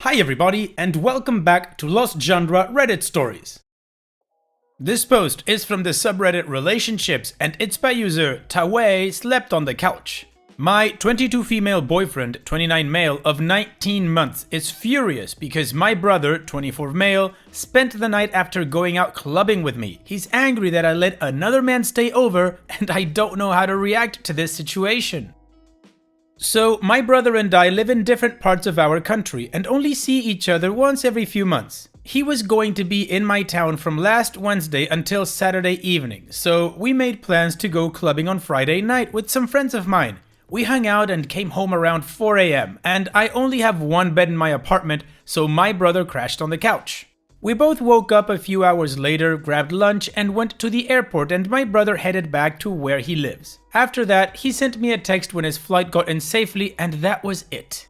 Hi everybody, and welcome back to Lost Genre Reddit Stories. This post is from the subreddit Relationships, and it's by user Tawei Slept on the Couch. My 22 female boyfriend, 29 male, of 19 months is furious because my brother, 24 male, spent the night after going out clubbing with me. He's angry that I let another man stay over, and I don't know how to react to this situation. So, my brother and I live in different parts of our country and only see each other once every few months. He was going to be in my town from last Wednesday until Saturday evening, so we made plans to go clubbing on Friday night with some friends of mine. We hung out and came home around 4 AM, and I only have one bed in my apartment, so my brother crashed on the couch. We both woke up a few hours later, grabbed lunch, and went to the airport, and my brother headed back to where he lives. After that, he sent me a text when his flight got in safely, and that was it.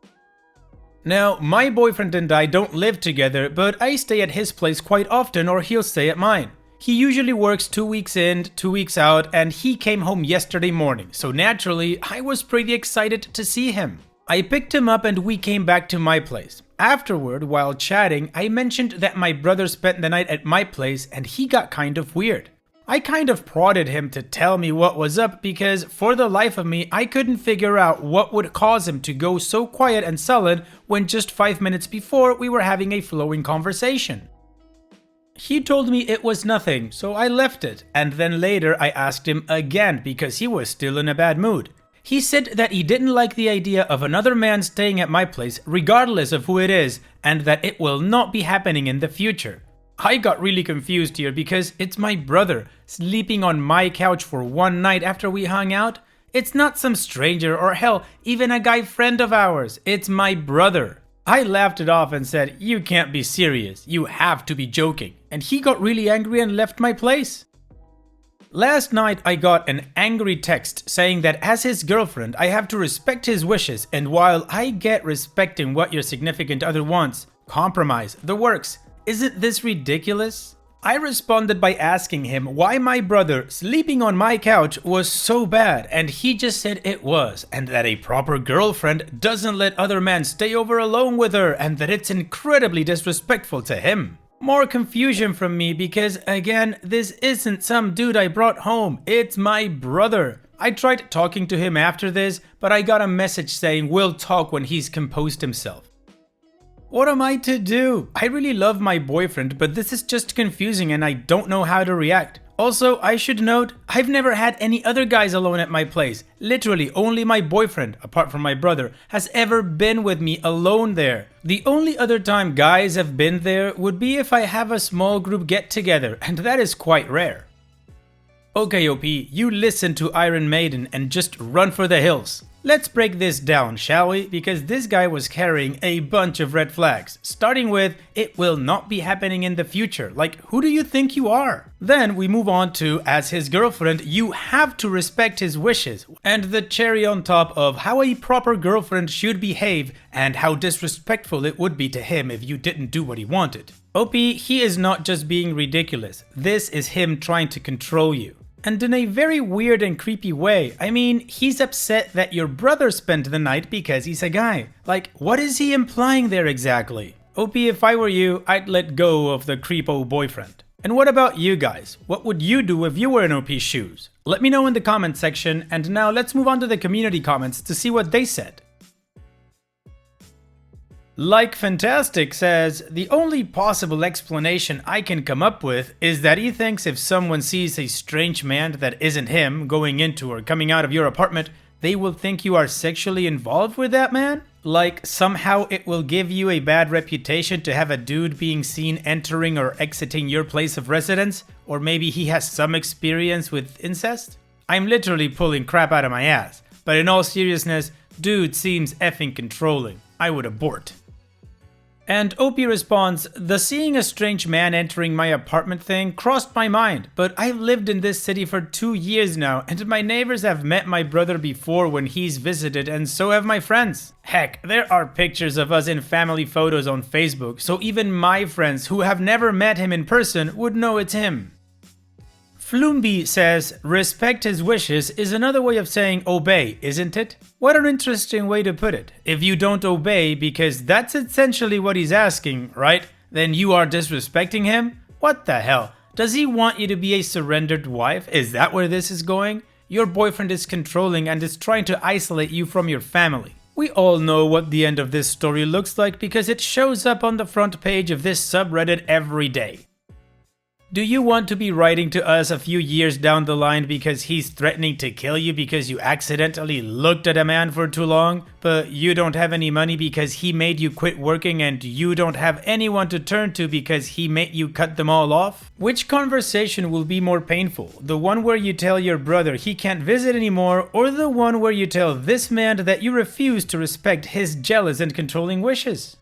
Now, my boyfriend and I don't live together, but I stay at his place quite often, or he'll stay at mine. He usually works 2 weeks in, 2 weeks out, and he came home yesterday morning, so naturally, I was pretty excited to see him. I picked him up and we came back to my place. Afterward, while chatting, I mentioned that my brother spent the night at my place and he got kind of weird. I kind of prodded him to tell me what was up because for the life of me, I couldn't figure out what would cause him to go so quiet and sullen when just 5 minutes before we were having a flowing conversation. He told me it was nothing, so I left it, and then later I asked him again because he was still in a bad mood. He said that he didn't like the idea of another man staying at my place, regardless of who it is, and that it will not be happening in the future. I got really confused here because it's my brother sleeping on my couch for one night after we hung out. It's not some stranger or hell, even a guy friend of ours. It's my brother. I laughed it off and said, "You can't be serious. You have to be joking." And he got really angry and left my place. Last night I got an angry text saying that as his girlfriend I have to respect his wishes, and while I get respecting what your significant other wants, compromise, the works, isn't this ridiculous? I responded by asking him why my brother sleeping on my couch was so bad, and he just said it was, and that a proper girlfriend doesn't let other men stay over alone with her, and that it's incredibly disrespectful to him. More confusion from me because, again, this isn't some dude I brought home, it's my brother. I tried talking to him after this, but I got a message saying we'll talk when he's composed himself. What am I to do? I really love my boyfriend, but this is just confusing and I don't know how to react. Also, I should note, I've never had any other guys alone at my place. Literally, only my boyfriend, apart from my brother, has ever been with me alone there. The only other time guys have been there would be if I have a small group get-together, and that is quite rare. Okay, OP, you listen to Iron Maiden and just run for the hills. Let's break this down, shall we? Because this guy was carrying a bunch of red flags, starting with, it will not be happening in the future. Like, who do you think you are? Then we move on to, as his girlfriend, you have to respect his wishes. And the cherry on top of how a proper girlfriend should behave and how disrespectful it would be to him if you didn't do what he wanted. OP, he is not just being ridiculous. This is him trying to control you. And in a very weird and creepy way. I mean, he's upset that your brother spent the night because he's a guy. Like, what is he implying there exactly? OP, if I were you, I'd let go of the creepo boyfriend. And what about you guys? What would you do if you were in OP's shoes? Let me know in the comment section, and now let's move on to the community comments to see what they said. Like Fantastic says, the only possible explanation I can come up with is that he thinks if someone sees a strange man that isn't him going into or coming out of your apartment, they will think you are sexually involved with that man? Like somehow it will give you a bad reputation to have a dude being seen entering or exiting your place of residence? Or maybe he has some experience with incest? I'm literally pulling crap out of my ass, but in all seriousness, dude seems effing controlling. I would abort. And OP responds, the seeing a strange man entering my apartment thing crossed my mind, but I've lived in this city for 2 years now, and my neighbors have met my brother before when he's visited, and so have my friends. Heck, there are pictures of us in family photos on Facebook, so even my friends who have never met him in person would know it's him. Floomby says, respect his wishes is another way of saying obey, isn't it? What an interesting way to put it. If you don't obey, because that's essentially what he's asking, right? Then you are disrespecting him? What the hell? Does he want you to be a surrendered wife? Is that where this is going? Your boyfriend is controlling and is trying to isolate you from your family. We all know what the end of this story looks like because it shows up on the front page of this subreddit every day. Do you want to be writing to us a few years down the line because he's threatening to kill you because you accidentally looked at a man for too long, but you don't have any money because he made you quit working and you don't have anyone to turn to because he made you cut them all off? Which conversation will be more painful? The one where you tell your brother he can't visit anymore, or the one where you tell this man that you refuse to respect his jealous and controlling wishes?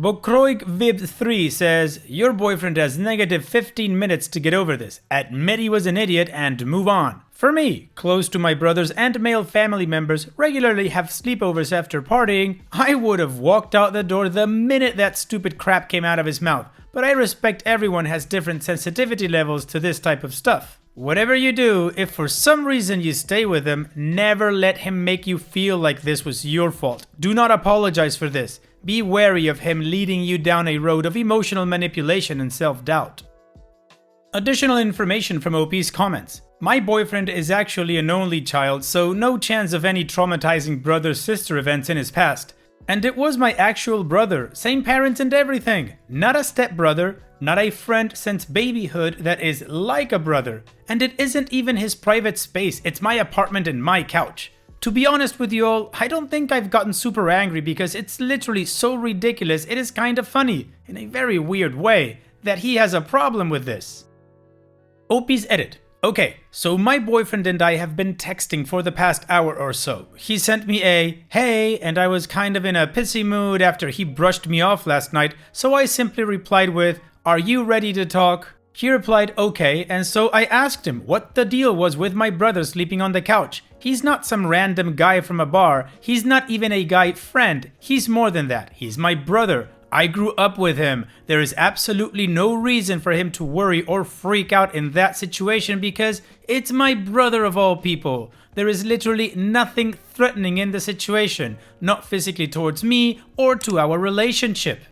Bokroik Vib 3 says, your boyfriend has negative 15 minutes to get over this. Admit he was an idiot and move on. For me, close to my brothers and male family members regularly have sleepovers after partying, I would have walked out the door the minute that stupid crap came out of his mouth. But I respect everyone has different sensitivity levels to this type of stuff. Whatever you do, if for some reason you stay with him, never let him make you feel like this was your fault. Do not apologize for this. Be wary of him leading you down a road of emotional manipulation and self-doubt. Additional information from OP's comments. My boyfriend is actually an only child, so no chance of any traumatizing brother-sister events in his past. And it was my actual brother, same parents and everything. Not a stepbrother, not a friend since babyhood that is like a brother. And it isn't even his private space, it's my apartment and my couch. To be honest with you all, I don't think I've gotten super angry because it's literally so ridiculous it is kind of funny, in a very weird way, that he has a problem with this. OP's edit. Okay, so my boyfriend and I have been texting for the past hour or so. He sent me a, hey, and I was kind of in a pissy mood after he brushed me off last night, so I simply replied with, are you ready to talk? He replied, okay, and so I asked him what the deal was with my brother sleeping on the couch. He's not some random guy from a bar, he's not even a guy friend, he's more than that, he's my brother. I grew up with him. There is absolutely no reason for him to worry or freak out in that situation because it's my brother of all people. There is literally nothing threatening in the situation, not physically towards me or to our relationship.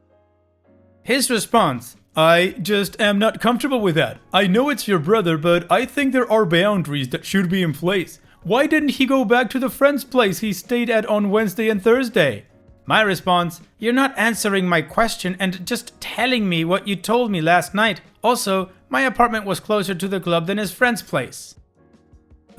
His response, I just am not comfortable with that. I know it's your brother, but I think there are boundaries that should be in place. Why didn't he go back to the friend's place he stayed at on Wednesday and Thursday? My response, you're not answering my question and just telling me what you told me last night. Also, my apartment was closer to the club than his friend's place.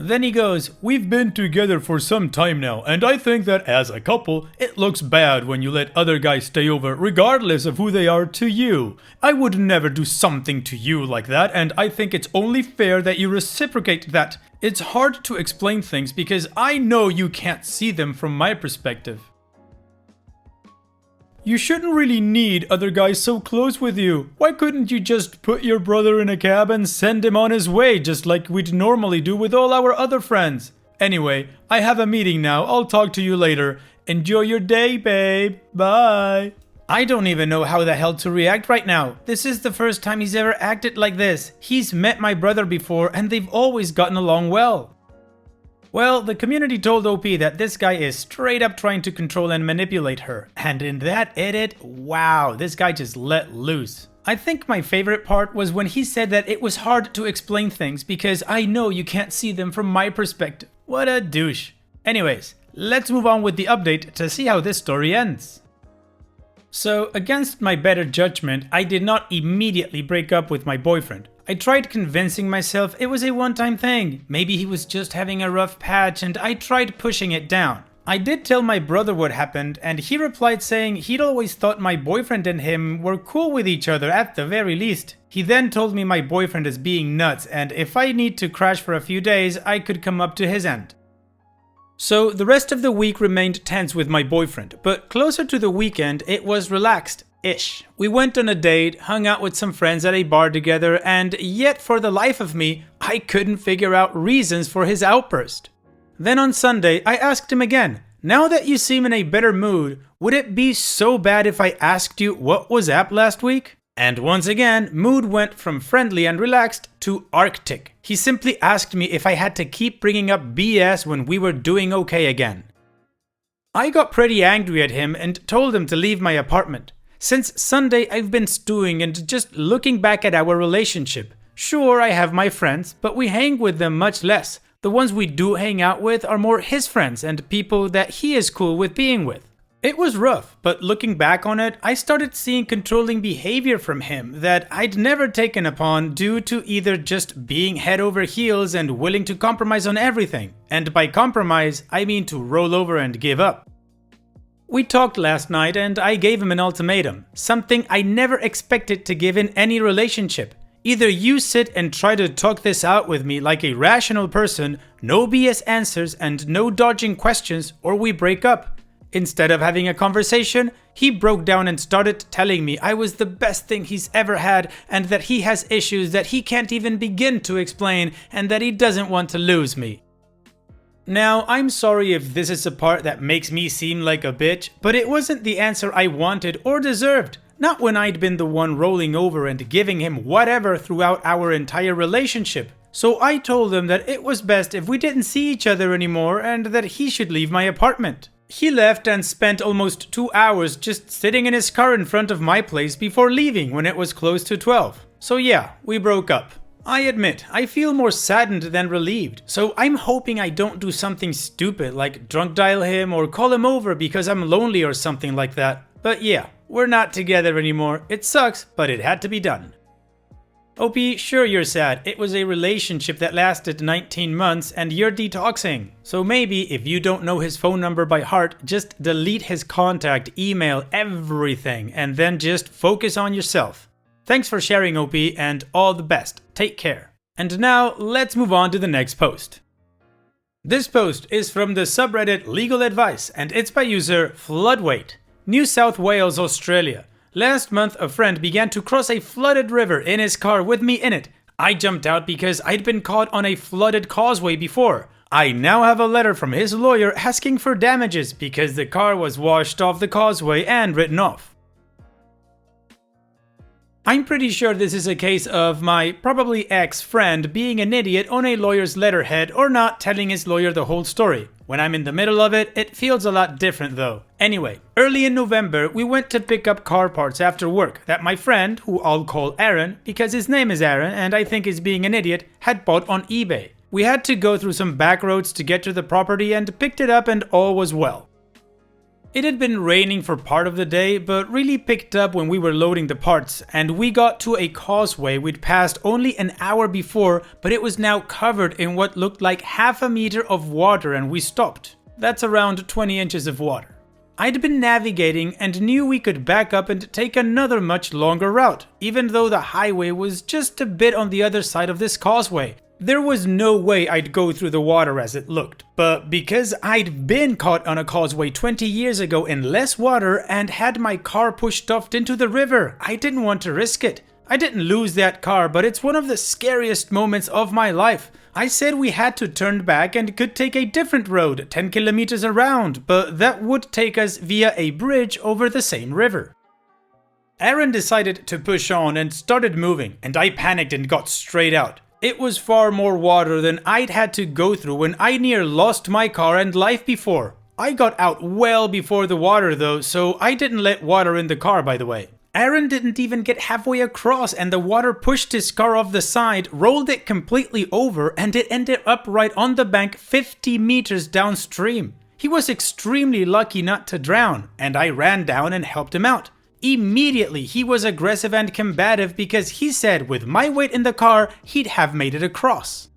Then he goes, we've been together for some time now, and I think that as a couple, it looks bad when you let other guys stay over regardless of who they are to you. I would never do something to you like that, and I think it's only fair that you reciprocate that. It's hard to explain things because I know you can't see them from my perspective. You shouldn't really need other guys so close with you. Why couldn't you just put your brother in a cab and send him on his way just like we'd normally do with all our other friends? Anyway, I have a meeting now. I'll talk to you later. Enjoy your day, babe. Bye. I don't even know how the hell to react right now. This is the first time he's ever acted like this. He's met my brother before and they've always gotten along well. Well, the community told OP that this guy is straight up trying to control and manipulate her. And in that edit, wow, this guy just let loose. I think my favorite part was when he said that it was hard to explain things because I know you can't see them from my perspective. What a douche. Anyways, let's move on with the update to see how this story ends. So, against my better judgment, I did not immediately break up with my boyfriend. I tried convincing myself it was a one-time thing. Maybe he was just having a rough patch and I tried pushing it down. I did tell my brother what happened and he replied saying he'd always thought my boyfriend and him were cool with each other at the very least. He then told me my boyfriend is being nuts and if I need to crash for a few days, I could come up to his end. So the rest of the week remained tense with my boyfriend, but closer to the weekend it was relaxed-ish. We went on a date, hung out with some friends at a bar together, and yet for the life of me, I couldn't figure out reasons for his outburst. Then on Sunday, I asked him again, now that you seem in a better mood, would it be so bad if I asked you what was up last week? And once again, mood went from friendly and relaxed to Arctic. He simply asked me if I had to keep bringing up BS when we were doing okay again. I got pretty angry at him and told him to leave my apartment. Since Sunday, I've been stewing and just looking back at our relationship. Sure, I have my friends, but we hang with them much less. The ones we do hang out with are more his friends and people that he is cool with being with. It was rough, but looking back on it, I started seeing controlling behavior from him that I'd never taken upon due to either just being head over heels and willing to compromise on everything. And by compromise, I mean to roll over and give up. We talked last night and I gave him an ultimatum, something I never expected to give in any relationship. Either you sit and try to talk this out with me like a rational person, no BS answers and no dodging questions, or we break up. Instead of having a conversation, he broke down and started telling me I was the best thing he's ever had and that he has issues that he can't even begin to explain and that he doesn't want to lose me. Now, I'm sorry if this is the part that makes me seem like a bitch, but it wasn't the answer I wanted or deserved. Not when I'd been the one rolling over and giving him whatever throughout our entire relationship. So I told him that it was best if we didn't see each other anymore and that he should leave my apartment. He left and spent almost 2 hours just sitting in his car in front of my place before leaving when it was close to 12. So yeah, we broke up. I admit, I feel more saddened than relieved, so I'm hoping I don't do something stupid like drunk dial him or call him over because I'm lonely or something like that. But yeah, we're not together anymore. It sucks, but it had to be done. OP, sure you're sad. It was a relationship that lasted 19 months and you're detoxing. So maybe if you don't know his phone number by heart, just delete his contact, email, everything, and then just focus on yourself. Thanks for sharing, OP, and all the best. Take care. And now let's move on to the next post. This post is from the subreddit Legal Advice and it's by user Floodweight, New South Wales, Australia. Last month, a friend began to cross a flooded river in his car with me in it. I jumped out because I'd been caught on a flooded causeway before. I now have a letter from his lawyer asking for damages because the car was washed off the causeway and written off. I'm pretty sure this is a case of my probably ex-friend being an idiot on a lawyer's letterhead or not telling his lawyer the whole story. When I'm in the middle of it, it feels a lot different though. Anyway, early in November, we went to pick up car parts after work that my friend, who I'll call Aaron because his name is Aaron and I think is being an idiot, had bought on eBay. We had to go through some back roads to get to the property and picked it up and all was well. It had been raining for part of the day, but really picked up when we were loading the parts, and we got to a causeway we'd passed only an hour before, but it was now covered in what looked like half a meter of water and we stopped. That's around 20 inches of water. I'd been navigating and knew we could back up and take another much longer route, even though the highway was just a bit on the other side of this causeway. There was no way I'd go through the water as it looked, but because I'd been caught on a causeway 20 years ago in less water and had my car pushed off into the river, I didn't want to risk it. I didn't lose that car, but it's one of the scariest moments of my life. I said we had to turn back and could take a different road 10 kilometers around, but that would take us via a bridge over the same river. Aaron decided to push on and started moving, and I panicked and got straight out. It was far more water than I'd had to go through when I near lost my car and life before. I got out well before the water though, so I didn't let water in the car, by the way. Aaron didn't even get halfway across and the water pushed his car off the side, rolled it completely over, and it ended up right on the bank 50 meters downstream. He was extremely lucky not to drown, and I ran down and helped him out. Immediately, he was aggressive and combative because he said with my weight in the car, he'd have made it across.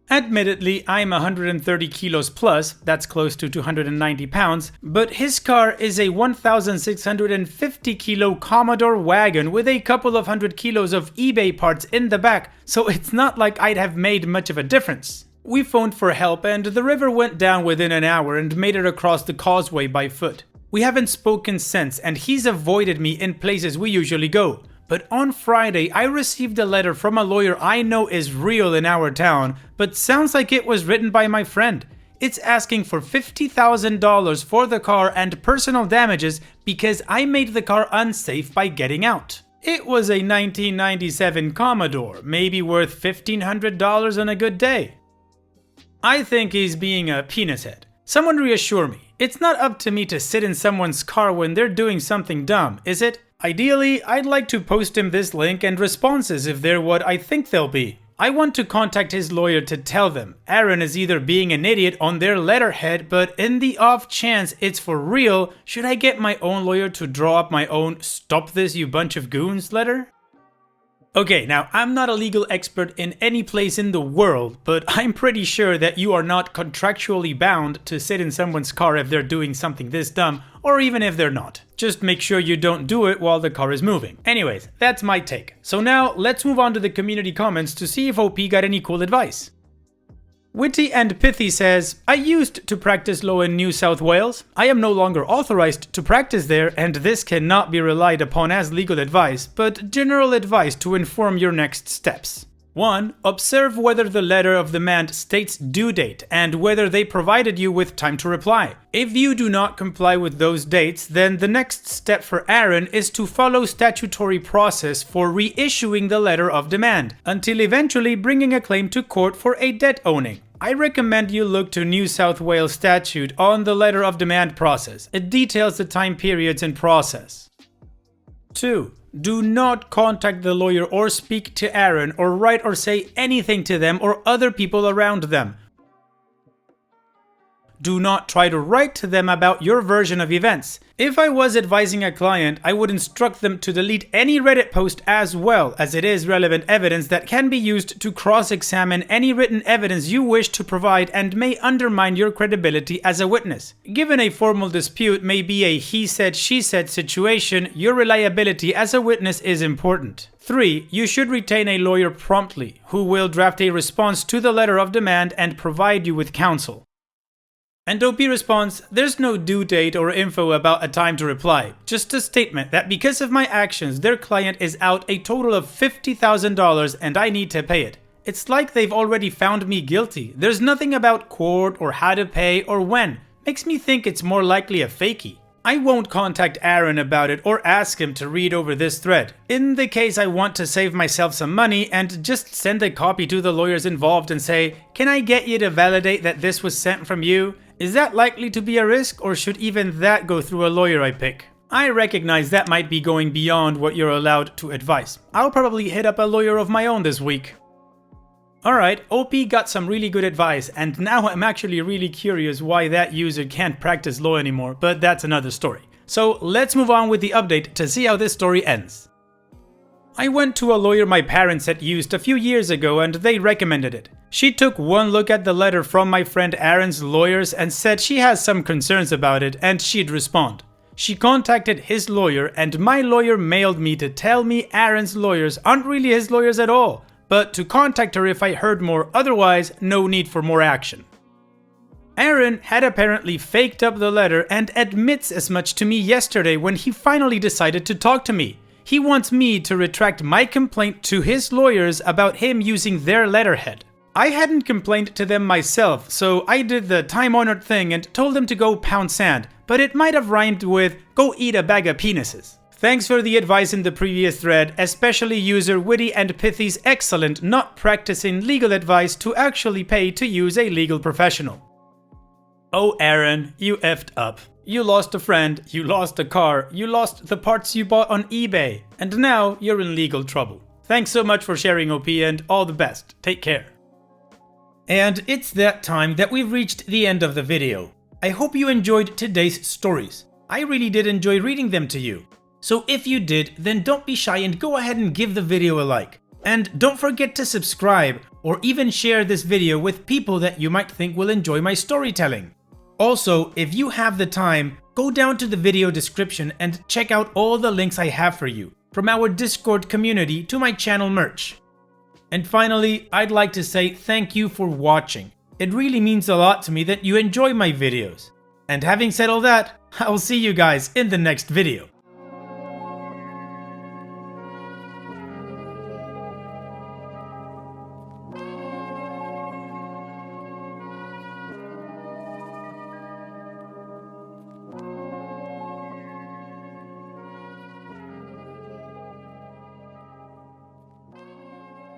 Admittedly, I'm 130 kilos plus, that's close to 290 pounds, but his car is a 1,650 kilo Commodore wagon with a couple of hundred kilos of eBay parts in the back, so it's not like I'd have made much of a difference. We phoned for help and the river went down within an hour and made it across the causeway by foot. We haven't spoken since and he's avoided me in places we usually go. But on Friday, I received a letter from a lawyer I know is real in our town, but sounds like it was written by my friend. It's asking for $50,000 for the car and personal damages because I made the car unsafe by getting out. It was a 1997 Commodore, maybe worth $1,500 on a good day. I think he's being a penis head. Someone reassure me. It's not up to me to sit in someone's car when they're doing something dumb, is it? Ideally, I'd like to post him this link and responses if they're what I think they'll be. I want to contact his lawyer to tell them Aaron is either being an idiot on their letterhead, but in the off chance it's for real, should I get my own lawyer to draw up my own "Stop this, you bunch of goons" letter? Okay, now I'm not a legal expert in any place in the world, but I'm pretty sure that you are not contractually bound to sit in someone's car if they're doing something this dumb, or even if they're not. Just make sure you don't do it while the car is moving. Anyways, that's my take. So now let's move on to the community comments to see if OP got any cool advice. Witty and Pithy says, I used to practice law in New South Wales. I am no longer authorized to practice there, and this cannot be relied upon as legal advice, but general advice to inform your next steps. 1. Observe whether the letter of demand states due date and whether they provided you with time to reply. If you do not comply with those dates, then the next step for Aaron is to follow statutory process for reissuing the letter of demand, until eventually bringing a claim to court for a debt owing. I recommend you look to New South Wales statute on the letter of demand process. It details the time periods in process. 2. Do not contact the lawyer or speak to Aaron or write or say anything to them or other people around them. Do not try to write to them about your version of events. If I was advising a client, I would instruct them to delete any Reddit post as well, as it is relevant evidence that can be used to cross-examine any written evidence you wish to provide and may undermine your credibility as a witness. Given a formal dispute may be a he said, she said situation, your reliability as a witness is important. 3. You should retain a lawyer promptly, who will draft a response to the letter of demand and provide you with counsel. And OP responds, there's no due date or info about a time to reply, just a statement that because of my actions their client is out a total of $50,000 and I need to pay it. It's like they've already found me guilty. There's nothing about court or how to pay or when. Makes me think it's more likely a fakie. I won't contact Aaron about it or ask him to read over this thread. In the case I want to save myself some money and just send a copy to the lawyers involved and say, can I get you to validate that this was sent from you? Is that likely to be a risk, or should even that go through a lawyer I pick? I recognize that might be going beyond what you're allowed to advise. I'll probably hit up a lawyer of my own this week. Alright, OP got some really good advice, and now I'm actually really curious why that user can't practice law anymore, but that's another story. So let's move on with the update to see how this story ends. I went to a lawyer my parents had used a few years ago and they recommended it. She took one look at the letter from my friend Aaron's lawyers and said she has some concerns about it and she'd respond. She contacted his lawyer and my lawyer mailed me to tell me Aaron's lawyers aren't really his lawyers at all, but to contact her if I heard more, otherwise no need for more action. Aaron had apparently faked up the letter and admits as much to me yesterday when he finally decided to talk to me. He wants me to retract my complaint to his lawyers about him using their letterhead. I hadn't complained to them myself, so I did the time-honored thing and told them to go pound sand, but it might have rhymed with go eat a bag of penises. Thanks for the advice in the previous thread, especially user Witty and Pithy's excellent not practicing legal advice to actually pay to use a legal professional. Oh Aaron, you effed up. You lost a friend, you lost a car, you lost the parts you bought on eBay, and now you're in legal trouble. Thanks so much for sharing, OP, and all the best. Take care. And it's that time that we've reached the end of the video. I hope you enjoyed today's stories. I really did enjoy reading them to you. So if you did, then don't be shy and go ahead and give the video a like. And don't forget to subscribe or even share this video with people that you might think will enjoy my storytelling. Also, if you have the time, go down to the video description and check out all the links I have for you, from our Discord community to my channel merch. And finally, I'd like to say thank you for watching. It really means a lot to me that you enjoy my videos. And having said all that, I'll see you guys in the next video.